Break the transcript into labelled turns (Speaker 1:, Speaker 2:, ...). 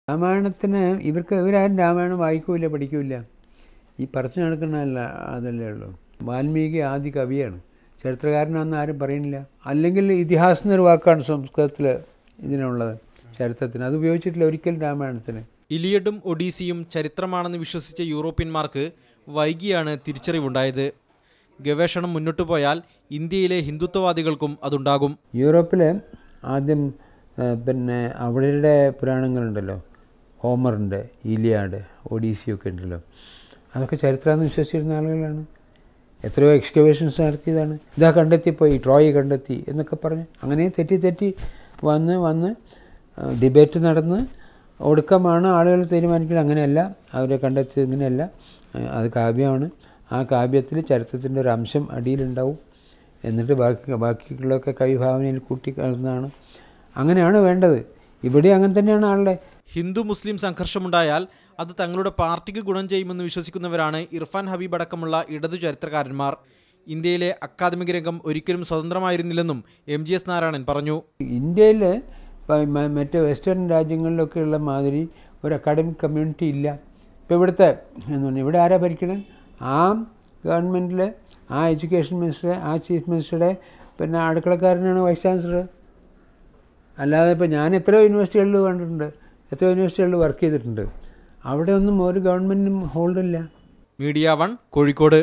Speaker 1: രാമായണത്തിന് ഇവരാരും രാമായണം വായിക്കൂല, പഠിക്കൂല. ഈ പറിച്ചു നടക്കുന്നതല്ല, അതല്ലേ ഉള്ളൂ. വാൽമീകി ആദ്യ കവിയാണ്, ചരിത്രകാരനാണെന്ന് ആരും പറയുന്നില്ല. അല്ലെങ്കിൽ ഇതിഹാസം എന്നൊരു വാക്കാണ് സംസ്കൃതത്തിൽ ഇതിനുള്ളത്, ചരിത്രത്തിന്. അത് ഉപയോഗിച്ചിട്ടില്ല ഒരിക്കലും രാമായണത്തിന്.
Speaker 2: ഇലിയഡും ഒഡീസിയും ചരിത്രമാണെന്ന് വിശ്വസിച്ച യൂറോപ്യന്മാർക്ക് വൈകിയാണ് തിരിച്ചറിവുണ്ടായത്. ഗവേഷണം മുന്നോട്ടു പോയാൽ ഇന്ത്യയിലെ ഹിന്ദുത്വവാദികൾക്കും അതുണ്ടാകും.
Speaker 1: യൂറോപ്പിൽ ആദ്യം അവരുടെ പുരാണങ്ങളുണ്ടല്ലോ, ഹോമറിൻ്റെ ഇലിയാഡ്, ഒഡീസിയൊക്കെ ഉണ്ടല്ലോ, അതൊക്കെ ചരിത്രമെന്ന് വിശ്വസിച്ചിരുന്ന ആളുകളാണ്. എത്രയോ എക്സ്കവേഷൻസ് നടത്തിയതാണ്. ഇതാ കണ്ടെത്തിപ്പോയി, ട്രോയ് കണ്ടെത്തി എന്നൊക്കെ പറഞ്ഞ് അങ്ങനെ തെറ്റി വന്ന് ഡിബേറ്റ് നടന്ന് ഒടുക്കമാണ് ആളുകൾ തീരുമാനിക്കുന്നത് അങ്ങനെയല്ല, അവരെ കണ്ടെത്തിയത് ഇങ്ങനെയല്ല, അത് കാവ്യമാണ്. ആ കാവ്യത്തിൽ ചരിത്രത്തിൻ്റെ ഒരു അംശം അടിയിലുണ്ടാവും, എന്നിട്ട് ബാക്കിയുള്ളതൊക്കെ കവിഭാവനയിൽ കൂട്ടിക്കലർന്നതാണ്. അങ്ങനെയാണ് വേണ്ടത്. ഇവിടെ അങ്ങനെ തന്നെയാണ് ആളുടെ.
Speaker 2: ഹിന്ദു മുസ്ലിം സംഘർഷമുണ്ടായാൽ അത് തങ്ങളുടെ പാർട്ടിക്ക് ഗുണം ചെയ്യുമെന്ന് വിശ്വസിക്കുന്നവരാണ് ഇർഫാൻ ഹബീബ് അടക്കമുള്ള ഇടതു ചരിത്രകാരന്മാർ. ഇന്ത്യയിലെ അക്കാദമിക രംഗം ഒരിക്കലും സ്വതന്ത്രമായിരുന്നില്ലെന്നും MGS നാരായണൻ പറഞ്ഞു.
Speaker 1: ഇന്ത്യയിൽ മറ്റ് വെസ്റ്റേൺ രാജ്യങ്ങളിലൊക്കെയുള്ള മാതിരി ഒരു അക്കാഡമിക് കമ്മ്യൂണിറ്റി ഇല്ല. ഇപ്പോൾ ഇവിടുത്തെ ഇവിടെ ആരാ ഭരിക്കണത്? ആ ഗവൺമെൻറ്റിൽ ആ എഡ്യൂക്കേഷൻ മിനിസ്റ്റർ, ആ ചീഫ് മിനിസ്റ്ററുടെ അടുക്കളക്കാരനാണ് വൈസ് ചാൻസലർ. അല്ലാതെ ഇപ്പോൾ ഞാൻ എത്രയോ യൂണിവേഴ്സിറ്റികളിൽ കണ്ടിട്ടുണ്ട്, എത്രയോ യൂണിവേഴ്സിറ്റികളിൽ വർക്ക് ചെയ്തിട്ടുണ്ട്. അവിടെ ഒന്നും ഒരു ഗവൺമെൻറ്റിനും ഹോൾഡില്ല.
Speaker 2: മീഡിയ 1 കോഴിക്കോട്.